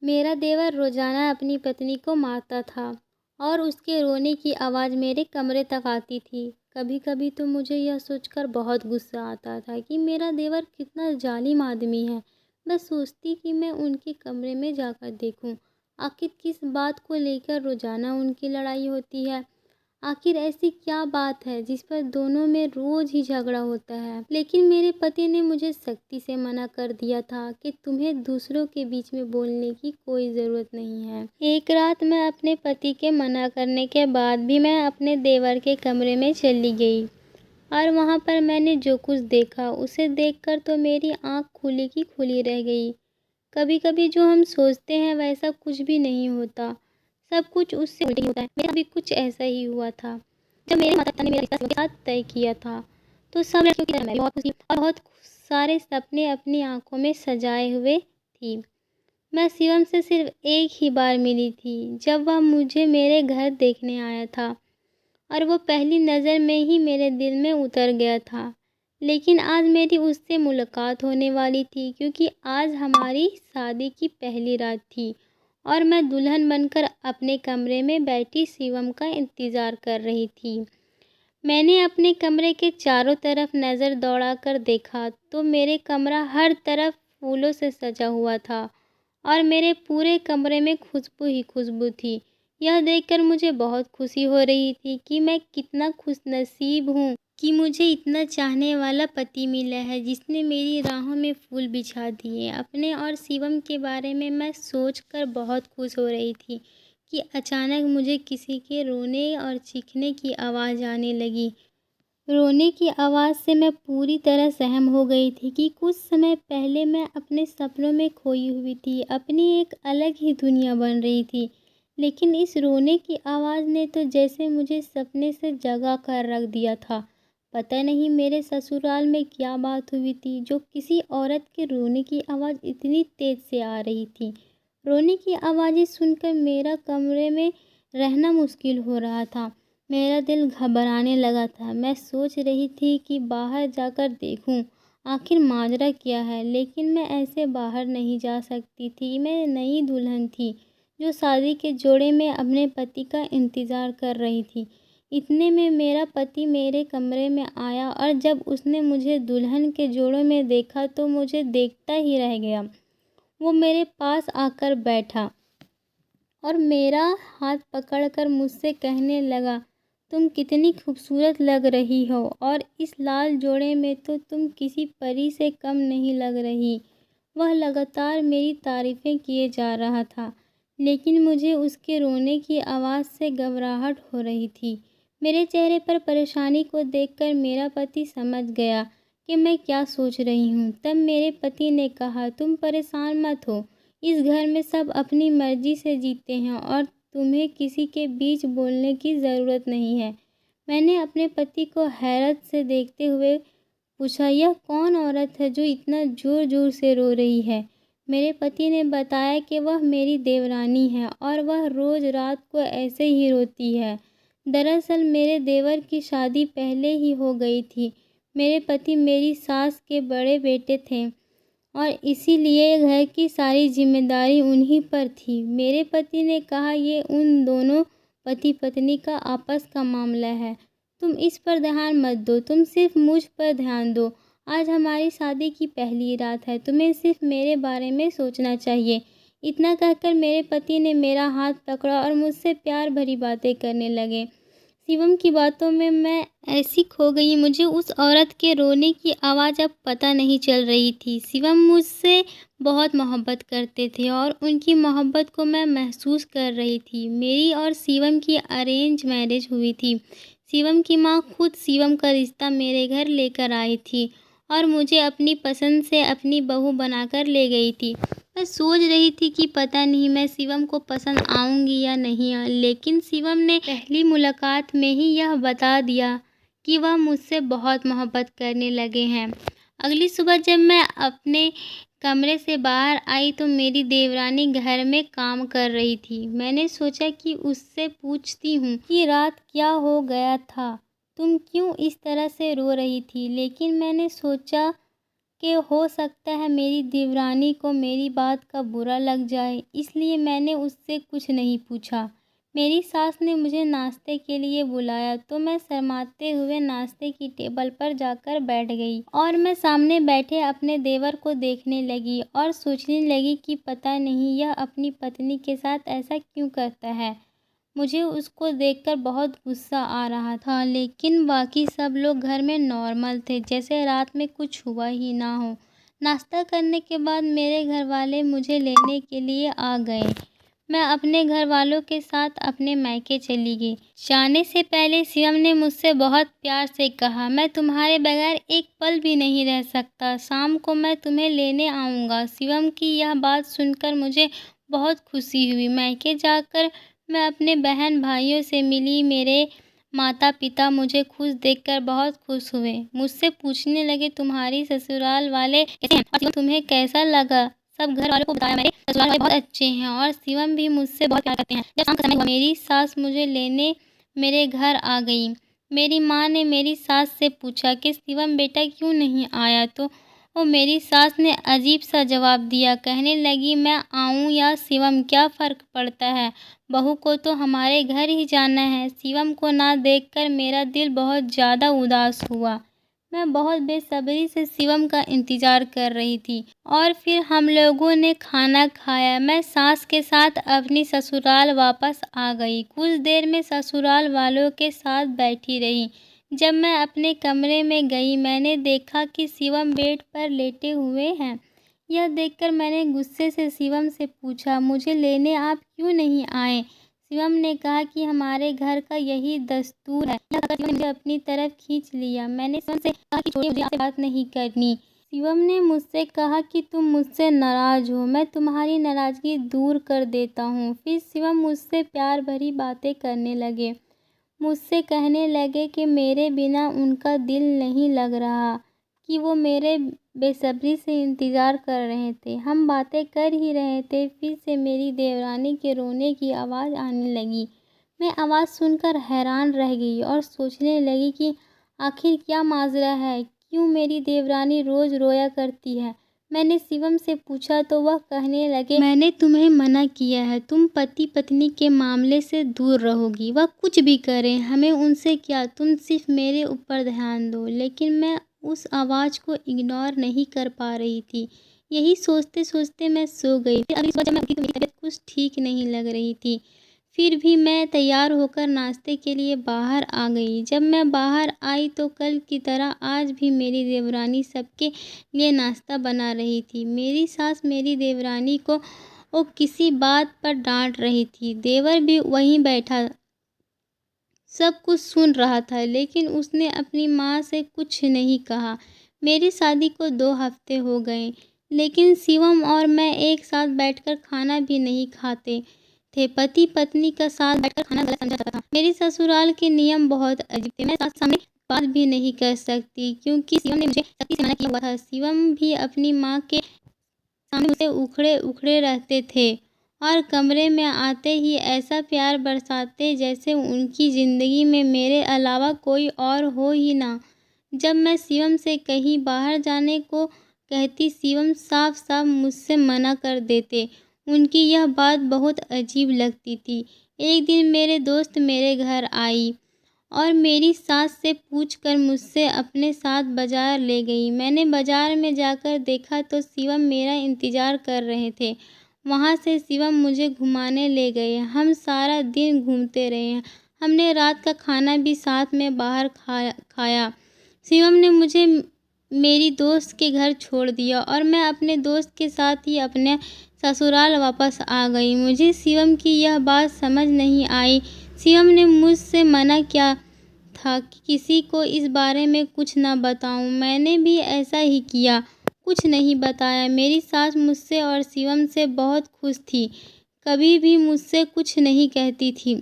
मेरा देवर रोज़ाना अपनी पत्नी को मारता था और उसके रोने की आवाज़ मेरे कमरे तक आती थी। कभी कभी तो मुझे यह सोचकर बहुत गुस्सा आता था कि मेरा देवर कितना जालिम आदमी है। मैं सोचती कि मैं उनके कमरे में जाकर देखूं, आखिर किस बात को लेकर रोज़ाना उनकी लड़ाई होती है। आखिर ऐसी क्या बात है जिस पर दोनों में रोज ही झगड़ा होता है। लेकिन मेरे पति ने मुझे सख्ती से मना कर दिया था कि तुम्हें दूसरों के बीच में बोलने की कोई ज़रूरत नहीं है। एक रात मैं अपने पति के मना करने के बाद भी मैं अपने देवर के कमरे में चली गई और वहाँ पर मैंने जो कुछ देखा उसे देखकर तो मेरी आँख खुली की खुली रह गई। कभी कभी जो हम सोचते हैं वैसा कुछ भी नहीं होता, सब कुछ उससे उल्टा ही होता है। मेरा भी कुछ ऐसा ही हुआ था। जब मेरे माता पिता ने मेरा रिश्ता शिवम के साथ तय किया था तो सब लड़कियों की तरह मैं भी बहुत खुश थी और बहुत सारे सपने अपनी आंखों में सजाए हुए थी। मैं शिवम से सिर्फ एक ही बार मिली थी, जब वह मुझे मेरे घर देखने आया था और वो पहली नज़र में ही मेरे दिल में उतर गया था। लेकिन आज मेरी उससे मुलाकात होने वाली थी, क्योंकि आज हमारी शादी की पहली रात थी और मैं दुल्हन बनकर अपने कमरे में बैठी शिवम का इंतज़ार कर रही थी। मैंने अपने कमरे के चारों तरफ नज़र दौड़ाकर देखा तो मेरे कमरा हर तरफ फूलों से सजा हुआ था और मेरे पूरे कमरे में खुशबू ही खुशबू थी। यह देखकर मुझे बहुत खुशी हो रही थी कि मैं कितना खुशनसीब हूँ कि मुझे इतना चाहने वाला पति मिला है जिसने मेरी राहों में फूल बिछा दिए। अपने और शिवम के बारे में मैं सोचकर बहुत खुश हो रही थी कि अचानक मुझे किसी के रोने और चीखने की आवाज़ आने लगी। रोने की आवाज़ से मैं पूरी तरह सहम हो गई थी कि कुछ समय पहले मैं अपने सपनों में खोई हुई थी, अपनी एक अलग ही दुनिया बन रही थी। लेकिन इस रोने की आवाज़ ने तो जैसे मुझे सपने से जगा कर रख दिया था। पता नहीं मेरे ससुराल में क्या बात हुई थी जो किसी औरत के रोने की आवाज़ इतनी तेज़ से आ रही थी। रोने की आवाज़ें सुनकर मेरा कमरे में रहना मुश्किल हो रहा था। मेरा दिल घबराने लगा था। मैं सोच रही थी कि बाहर जाकर देखूं आखिर माजरा क्या है, लेकिन मैं ऐसे बाहर नहीं जा सकती थी। मैं नई दुल्हन थी जो शादी के जोड़े में अपने पति का इंतज़ार कर रही थी। इतने में मेरा पति मेरे कमरे में आया और जब उसने मुझे दुल्हन के जोड़ों में देखा तो मुझे देखता ही रह गया। वो मेरे पास आकर बैठा और मेरा हाथ पकड़कर मुझसे कहने लगा, तुम कितनी खूबसूरत लग रही हो और इस लाल जोड़े में तो तुम किसी परी से कम नहीं लग रही। वह लगातार मेरी तारीफ़ें किए जा रहा था, लेकिन मुझे उसके रोने की आवाज़ से घबराहट हो रही थी। मेरे चेहरे पर परेशानी को देखकर मेरा पति समझ गया कि मैं क्या सोच रही हूँ। तब मेरे पति ने कहा, तुम परेशान मत हो, इस घर में सब अपनी मर्जी से जीते हैं और तुम्हें किसी के बीच बोलने की ज़रूरत नहीं है। मैंने अपने पति को हैरत से देखते हुए पूछा, यह कौन औरत है जो इतना ज़ोर ज़ोर से रो रही है? मेरे पति ने बताया कि वह मेरी देवरानी है और वह रोज़ रात को ऐसे ही रोती है। दरअसल मेरे देवर की शादी पहले ही हो गई थी। मेरे पति मेरी सास के बड़े बेटे थे और इसीलिए घर की सारी जिम्मेदारी उन्हीं पर थी। मेरे पति ने कहा, ये उन दोनों पति पत्नी का आपस का मामला है, तुम इस पर ध्यान मत दो, तुम सिर्फ मुझ पर ध्यान दो। आज हमारी शादी की पहली रात है, तुम्हें सिर्फ मेरे बारे में सोचना चाहिए। इतना कहकर मेरे पति ने मेरा हाथ पकड़ा और मुझसे प्यार भरी बातें करने लगे। शिवम की बातों में मैं ऐसी खो गई, मुझे उस औरत के रोने की आवाज़ अब पता नहीं चल रही थी। शिवम मुझसे बहुत मोहब्बत करते थे और उनकी मोहब्बत को मैं महसूस कर रही थी। मेरी और शिवम की अरेंज मैरिज हुई थी। शिवम की माँ खुद शिवम का रिश्ता मेरे घर लेकर आई थी और मुझे अपनी पसंद से अपनी बहू बनाकर ले गई थी। मैं सोच रही थी कि पता नहीं मैं शिवम को पसंद आऊँगी या नहीं, लेकिन शिवम ने पहली मुलाकात में ही यह बता दिया कि वह मुझसे बहुत मोहब्बत करने लगे हैं। अगली सुबह जब मैं अपने कमरे से बाहर आई तो मेरी देवरानी घर में काम कर रही थी। मैंने सोचा कि उससे पूछती हूँ कि रात क्या हो गया था, तुम क्यों इस तरह से रो रही थी। लेकिन मैंने सोचा कि हो सकता है मेरी देवरानी को मेरी बात का बुरा लग जाए, इसलिए मैंने उससे कुछ नहीं पूछा। मेरी सास ने मुझे नाश्ते के लिए बुलाया तो मैं शर्माते हुए नाश्ते की टेबल पर जाकर बैठ गई और मैं सामने बैठे अपने देवर को देखने लगी और सोचने लगी कि पता नहीं यह अपनी पत्नी के साथ ऐसा क्यों करता है। मुझे उसको देखकर बहुत गुस्सा आ रहा था, लेकिन बाकी सब लोग घर में नॉर्मल थे, जैसे रात में कुछ हुआ ही ना हो। नाश्ता करने के बाद मेरे घर वाले मुझे लेने के लिए आ गए। मैं अपने घर वालों के साथ अपने मायके चली गई। जाने से पहले शिवम ने मुझसे बहुत प्यार से कहा, मैं तुम्हारे बगैर एक पल भी नहीं रह सकता, शाम को मैं तुम्हें लेने आऊँगा। शिवम की यह बात सुनकर मुझे बहुत खुशी हुई। मायके जाकर मैं अपने बहन भाइयों से मिली। मेरे माता पिता मुझे खुश देखकर बहुत खुश हुए। मुझसे पूछने लगे, तुम्हारी ससुराल वाले कैसे हैं और तुम्हें कैसा लगा? सब घर वालों को बताया मेरे ससुराल वाले बहुत अच्छे हैं और शिवम भी मुझसे बहुत प्यार करते हैं। जब शाम का समय हुआ मेरी सास मुझे लेने मेरे घर आ गई। मेरी माँ ने मेरी सास से पूछा कि शिवम बेटा क्यों नहीं आया, तो मेरी सास ने अजीब सा जवाब दिया। कहने लगी, मैं आऊँ या शिवम क्या फ़र्क पड़ता है, बहू को तो हमारे घर ही जाना है। शिवम को ना देखकर मेरा दिल बहुत ज़्यादा उदास हुआ। मैं बहुत बेसब्री से शिवम का इंतज़ार कर रही थी और फिर हम लोगों ने खाना खाया। मैं सास के साथ अपनी ससुराल वापस आ गई। कुछ देर में ससुराल वालों के साथ बैठी रही। जब मैं अपने कमरे में गई मैंने देखा कि शिवम बेड पर लेटे हुए हैं। यह देखकर मैंने गुस्से से शिवम से पूछा, मुझे लेने आप क्यों नहीं आए? शिवम ने कहा कि हमारे घर का यही दस्तूर है। यह कहकर शिवम ने मुझे अपनी तरफ खींच लिया। मैंने शिवम से कहा कि छोड़िए, मुझे आपसे बात नहीं करनी। शिवम ने मुझसे कहा कि तुम मुझसे नाराज़ हो, मैं तुम्हारी नाराज़गी दूर कर देता हूँ। फिर शिवम मुझसे प्यार भरी बातें करने लगे। मुझसे कहने लगे कि मेरे बिना उनका दिल नहीं लग रहा, कि वो मेरे बेसब्री से इंतज़ार कर रहे थे। हम बातें कर ही रहे थे, फिर से मेरी देवरानी के रोने की आवाज़ आने लगी। मैं आवाज़ सुनकर हैरान रह गई और सोचने लगी कि आखिर क्या माजरा है, क्यों मेरी देवरानी रोज़ रोया करती है। मैंने शिवम से पूछा तो वह कहने लगे, मैंने तुम्हें मना किया है, तुम पति पत्नी के मामले से दूर रहोगी। वह कुछ भी करें, हमें उनसे क्या, तुम सिर्फ मेरे ऊपर ध्यान दो। लेकिन मैं उस आवाज़ को इग्नोर नहीं कर पा रही थी। यही सोचते सोचते मैं सो गई। फिर अगली सुबह जब मैं उठी तो मेरी तबीयत कुछ ठीक नहीं लग रही थी। फिर भी मैं तैयार होकर नाश्ते के लिए बाहर आ गई। जब मैं बाहर आई तो कल की तरह आज भी मेरी देवरानी सबके लिए नाश्ता बना रही थी। मेरी सास मेरी देवरानी को किसी बात पर डांट रही थी। देवर भी वहीं बैठा सब कुछ सुन रहा था, लेकिन उसने अपनी माँ से कुछ नहीं कहा। मेरी शादी को 2 हफ्ते हो गए, लेकिन शिवम और मैं एक साथ बैठकर खाना भी नहीं खाते थे। पति पत्नी का साथ बैठकर खाना गलत समझा जाता था। मेरी ससुराल के नियम बहुत अजीब थे। मैं सास सामने बात भी नहीं कर सकती, क्योंकि शिवम ने मुझे सख्ती से मना किया हुआ था। शिवम भी अपनी माँ के सामने मुझसे उखड़े उखड़े रहते थे और कमरे में आते ही ऐसा प्यार बरसाते जैसे उनकी ज़िंदगी में मेरे अलावा कोई और हो ही ना। जब मैं शिवम से कहीं बाहर जाने को कहती, शिवम साफ साफ मुझसे मना कर देते। उनकी यह बात बहुत अजीब लगती थी। एक दिन मेरे दोस्त मेरे घर आई और मेरी सास से पूछकर मुझसे अपने साथ बाज़ार ले गई। मैंने बाज़ार में जाकर देखा तो शिवम मेरा इंतज़ार कर रहे थे। वहाँ से शिवम मुझे घुमाने ले गए। हम सारा दिन घूमते रहे। हमने रात का खाना भी साथ में बाहर खाया। शिवम ने मुझे मेरी दोस्त के घर छोड़ दिया और मैं अपने दोस्त के साथ ही अपने ससुराल वापस आ गई। मुझे शिवम की यह बात समझ नहीं आई। शिवम ने मुझसे मना किया था कि किसी को इस बारे में कुछ ना बताऊं। मैंने भी ऐसा ही किया, कुछ नहीं बताया। मेरी सास मुझसे और शिवम से बहुत खुश थी, कभी भी मुझसे कुछ नहीं कहती थी।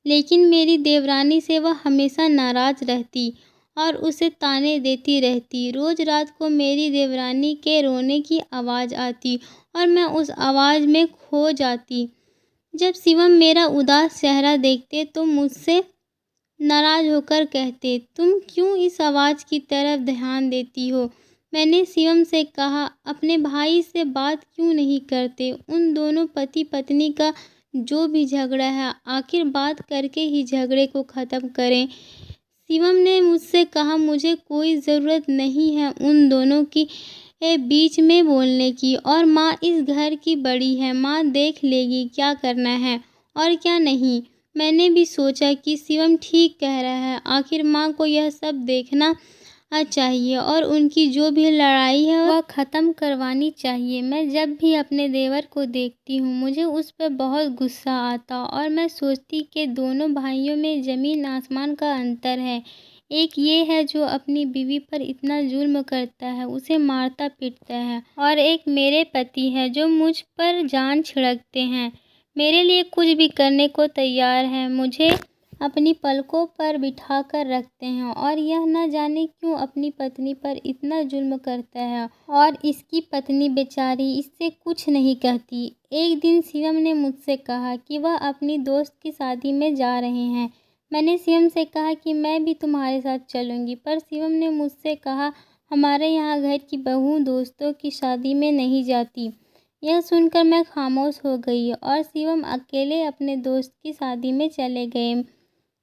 लेकिन मेरी देवरानी से वह हमेशा नाराज़ रहती और उसे ताने देती रहती। रोज़ रात को मेरी देवरानी के रोने की आवाज़ आती और मैं उस आवाज़ में खो जाती। जब शिवम मेरा उदास चेहरा देखते तो मुझसे नाराज़ होकर कहते, तुम क्यों इस आवाज़ की तरफ ध्यान देती हो? मैंने शिवम से कहा, अपने भाई से बात क्यों नहीं करते? उन दोनों पति पत्नी का जो भी झगड़ा है आखिर बात करके ही झगड़े को ख़त्म करें। शिवम ने मुझसे कहा, मुझे कोई ज़रूरत नहीं है उन दोनों की बीच में बोलने की, और माँ इस घर की बड़ी है, माँ देख लेगी क्या करना है और क्या नहीं। मैंने भी सोचा कि शिवम ठीक कह रहा है, आखिर माँ को यह सब देखना चाहिए और उनकी जो भी लड़ाई है वह ख़त्म करवानी चाहिए। मैं जब भी अपने देवर को देखती हूँ मुझे उस पर बहुत गुस्सा आता और मैं सोचती कि दोनों भाइयों में ज़मीन आसमान का अंतर है। एक ये है जो अपनी बीवी पर इतना जुल्म करता है, उसे मारता पीटता है, और एक मेरे पति है जो मुझ पर जान छिड़कते हैं, मेरे लिए कुछ भी करने को तैयार है, मुझे अपनी पलकों पर बिठा कर रखते हैं, और यह न जाने क्यों अपनी पत्नी पर इतना जुल्म करता है और इसकी पत्नी बेचारी इससे कुछ नहीं कहती। एक दिन शिवम ने मुझसे कहा कि वह अपनी दोस्त की शादी में जा रहे हैं। मैंने शिवम से कहा कि मैं भी तुम्हारे साथ चलूँगी, पर शिवम ने मुझसे कहा, हमारे यहाँ घर की बहू दोस्तों की शादी में नहीं जाती। यह सुनकर मैं खामोश हो गई और शिवम अकेले अपने दोस्त की शादी में चले गए।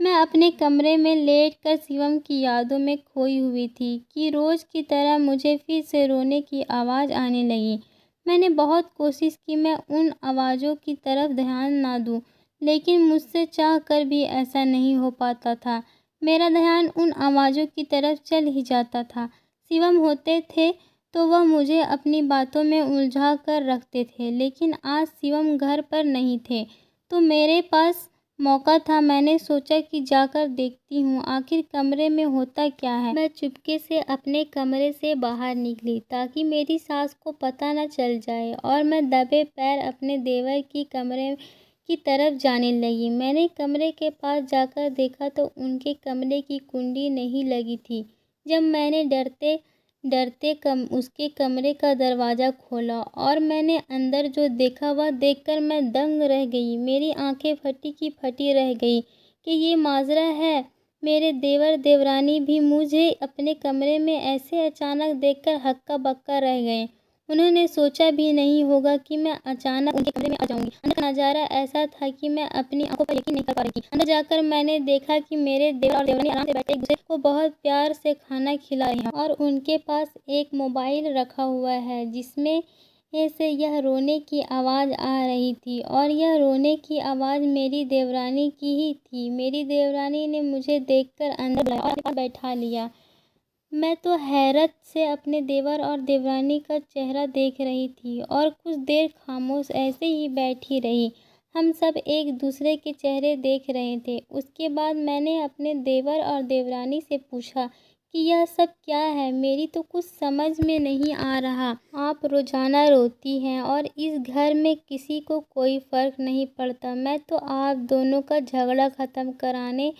मैं अपने कमरे में लेटकर शिवम की यादों में खोई हुई थी कि रोज़ की तरह मुझे फिर से रोने की आवाज़ आने लगी। मैंने बहुत कोशिश की मैं उन आवाज़ों की तरफ ध्यान ना दूं, लेकिन मुझसे चाह कर भी ऐसा नहीं हो पाता था। मेरा ध्यान उन आवाज़ों की तरफ चल ही जाता था। शिवम होते थे तो वह मुझे अपनी बातों में उलझा कर रखते थे, लेकिन आज शिवम घर पर नहीं थे तो मेरे पास मौका था। मैंने सोचा कि जाकर देखती हूँ आखिर कमरे में होता क्या है। मैं चुपके से अपने कमरे से बाहर निकली ताकि मेरी सास को पता न चल जाए, और मैं दबे पैर अपने देवर की कमरे की तरफ जाने लगी। मैंने कमरे के पास जाकर देखा तो उनके कमरे की कुंडी नहीं लगी थी। जब मैंने डरते डरते उसके कमरे का दरवाज़ा खोला और मैंने अंदर जो देखा वह देखकर मैं दंग रह गई। मेरी आंखें फटी की फटी रह गई कि ये माजरा है। मेरे देवर देवरानी भी मुझे अपने कमरे में ऐसे अचानक देखकर हक्का बक्का रह गए। उन्होंने सोचा भी नहीं होगा कि मैं अचानक उनके कमरे में आ जाऊंगी। अंदर का नज़ारा ऐसा था कि मैं अपनी आंखों पर यकीन नहीं कर पा रही थी। अंदर जाकर मैंने देखा कि मेरे देवर और देवरानी आराम से बैठे एक दूसरे को बहुत प्यार से खाना खिला रहे हैं, और उनके पास एक मोबाइल रखा हुआ है जिसमें से यह रोने की आवाज़ आ रही थी, और यह रोने की आवाज़ मेरी देवरानी की ही थी। मेरी देवरानी ने मुझे देखकर अंदर बुलाया और अपने पास बैठा लिया। मैं तो हैरत से अपने देवर और देवरानी का चेहरा देख रही थी और कुछ देर खामोश ऐसे ही बैठी रही। हम सब एक दूसरे के चेहरे देख रहे थे। उसके बाद मैंने अपने देवर और देवरानी से पूछा कि यह सब क्या है, मेरी तो कुछ समझ में नहीं आ रहा। आप रोज़ाना रोती हैं और इस घर में किसी को कोई फ़र्क नहीं पड़ता। मैं तो आप दोनों का झगड़ा ख़त्म कराने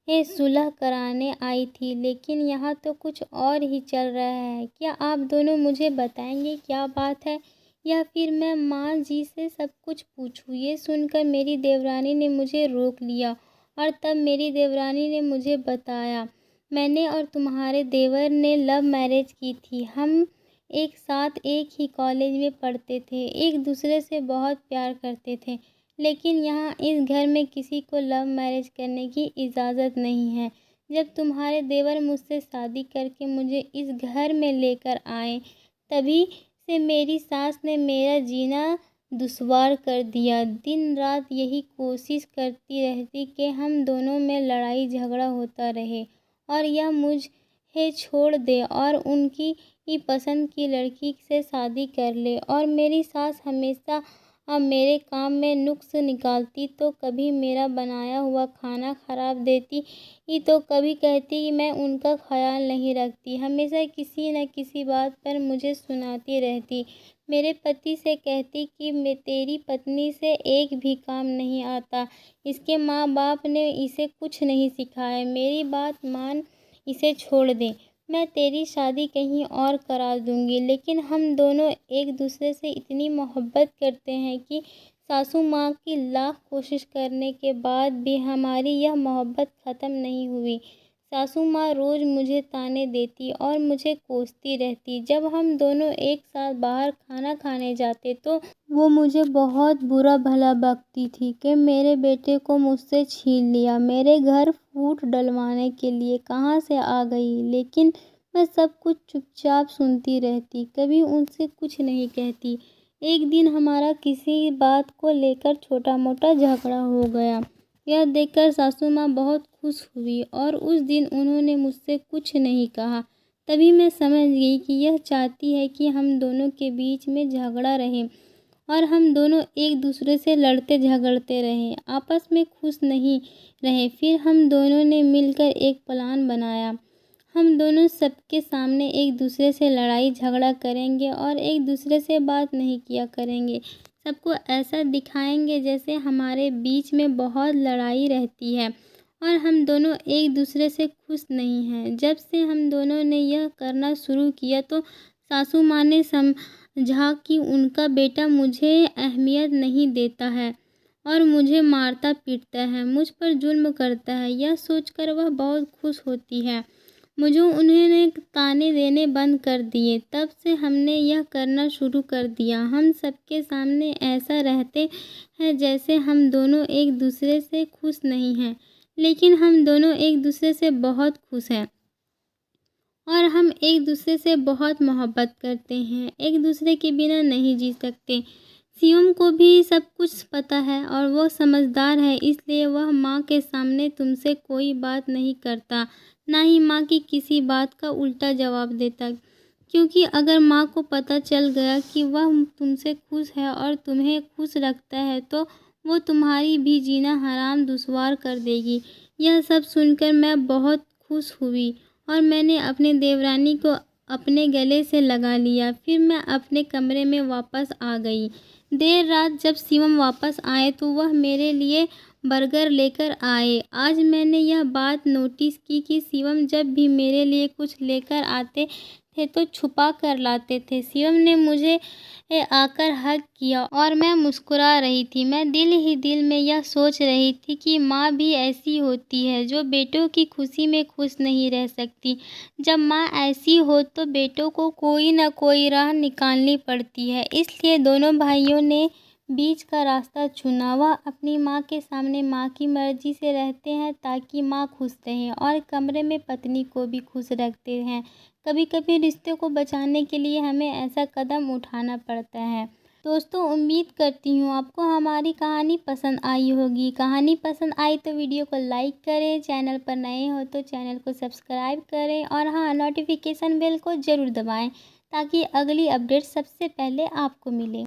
सुलह कराने आई थी, लेकिन यहाँ तो कुछ और ही चल रहा है। क्या आप दोनों मुझे बताएंगे क्या बात है, या फिर मैं माँ जी से सब कुछ पूछूं? ये सुनकर मेरी देवरानी ने मुझे रोक लिया और तब मेरी देवरानी ने मुझे बताया, मैंने और तुम्हारे देवर ने लव मैरिज की थी। हम एक साथ एक ही कॉलेज में पढ़ते थे, एक दूसरे से बहुत प्यार करते थे, लेकिन यहाँ इस घर में किसी को लव मैरिज करने की इजाज़त नहीं है। जब तुम्हारे देवर मुझसे शादी करके मुझे इस घर में लेकर आए, तभी से मेरी सास ने मेरा जीना दुश्वार कर दिया। दिन रात यही कोशिश करती रहती कि हम दोनों में लड़ाई झगड़ा होता रहे और यह मुझे छोड़ दे और उनकी ही पसंद की लड़की से शादी कर ले। और मेरी सास हमेशा मेरे काम में नुक्स निकालती, तो कभी मेरा बनाया हुआ खाना ख़राब देती, तो कभी कहती कि मैं उनका ख्याल नहीं रखती। हमेशा किसी न किसी बात पर मुझे सुनाती रहती। मेरे पति से कहती कि मैं तेरी पत्नी से एक भी काम नहीं आता, इसके माँ बाप ने इसे कुछ नहीं सिखाया, मेरी बात मान, इसे छोड़ दे, मैं तेरी शादी कहीं और करा दूंगी। लेकिन हम दोनों एक दूसरे से इतनी मोहब्बत करते हैं कि सासू माँ की लाख कोशिश करने के बाद भी हमारी यह मोहब्बत ख़त्म नहीं हुई। सासू माँ रोज़ मुझे ताने देती और मुझे कोसती रहती। जब हम दोनों एक साथ बाहर खाना खाने जाते तो वो मुझे बहुत बुरा भला बकती थी कि मेरे बेटे को मुझसे छीन लिया, मेरे घर फूट डलवाने के लिए कहाँ से आ गई। लेकिन मैं सब कुछ चुपचाप सुनती रहती, कभी उनसे कुछ नहीं कहती। एक दिन हमारा किसी बात को लेकर छोटा मोटा झगड़ा हो गया। यह देखकर सासू माँ बहुत खुश हुई और उस दिन उन्होंने मुझसे कुछ नहीं कहा। तभी मैं समझ गई कि यह चाहती है कि हम दोनों के बीच में झगड़ा रहे और हम दोनों एक दूसरे से लड़ते झगड़ते रहें, आपस में खुश नहीं रहे। फिर हम दोनों ने मिलकर एक प्लान बनाया। हम दोनों सबके सामने एक दूसरे से लड़ाई झगड़ा करेंगे और एक दूसरे से बात नहीं किया करेंगे। सबको ऐसा दिखाएंगे जैसे हमारे बीच में बहुत लड़ाई रहती है और हम दोनों एक दूसरे से खुश नहीं हैं। जब से हम दोनों ने यह करना शुरू किया तो सासू माँ ने समझा कि उनका बेटा मुझे अहमियत नहीं देता है और मुझे मारता पीटता है, मुझ पर जुल्म करता है। यह सोचकर वह बहुत खुश होती है। मुझे उन्होंने ताने देने बंद कर दिए। तब से हमने यह करना शुरू कर दिया। हम सबके सामने ऐसा रहते हैं जैसे हम दोनों एक दूसरे से खुश नहीं हैं, लेकिन हम दोनों एक दूसरे से बहुत खुश हैं और हम एक दूसरे से बहुत मोहब्बत करते हैं, एक दूसरे के बिना नहीं जी सकते। शिवम को भी सब कुछ पता है और वो समझदार है, इसलिए वह माँ के सामने तुमसे कोई बात नहीं करता, ना ही माँ की किसी बात का उल्टा जवाब देता। क्योंकि अगर माँ को पता चल गया कि वह तुमसे खुश है और तुम्हें खुश रखता है तो वो तुम्हारी भी जीना हराम दुश्वार कर देगी। यह सब सुनकर मैं बहुत खुश हुई और मैंने अपने देवरानी को अपने गले से लगा लिया। फिर मैं अपने कमरे में वापस आ गई। देर रात जब शिवम वापस आए तो वह मेरे लिए बर्गर लेकर आए। आज मैंने यह बात नोटिस की कि शिवम जब भी मेरे लिए कुछ लेकर आते थे तो छुपा कर लाते थे। शिवम ने मुझे आकर हग किया और मैं मुस्कुरा रही थी। मैं दिल ही दिल में यह सोच रही थी कि माँ भी ऐसी होती है जो बेटों की खुशी में खुश नहीं रह सकती। जब माँ ऐसी हो तो बेटों को कोई ना कोई राह निकालनी पड़ती है। इसलिए दोनों भाइयों ने बीच का रास्ता चुना। वह अपनी माँ के सामने माँ की मर्जी से रहते हैं ताकि माँ खुश रहें और कमरे में पत्नी को भी खुश रखते हैं। कभी कभी रिश्ते को बचाने के लिए हमें ऐसा कदम उठाना पड़ता है। दोस्तों, उम्मीद करती हूँ आपको हमारी कहानी पसंद आई होगी। कहानी पसंद आई तो वीडियो को लाइक करें, चैनल पर नए हो तो चैनल को सब्सक्राइब करें और हाँ, नोटिफिकेशन बेल को ज़रूर दबाएं ताकि अगली अपडेट सबसे पहले आपको मिले।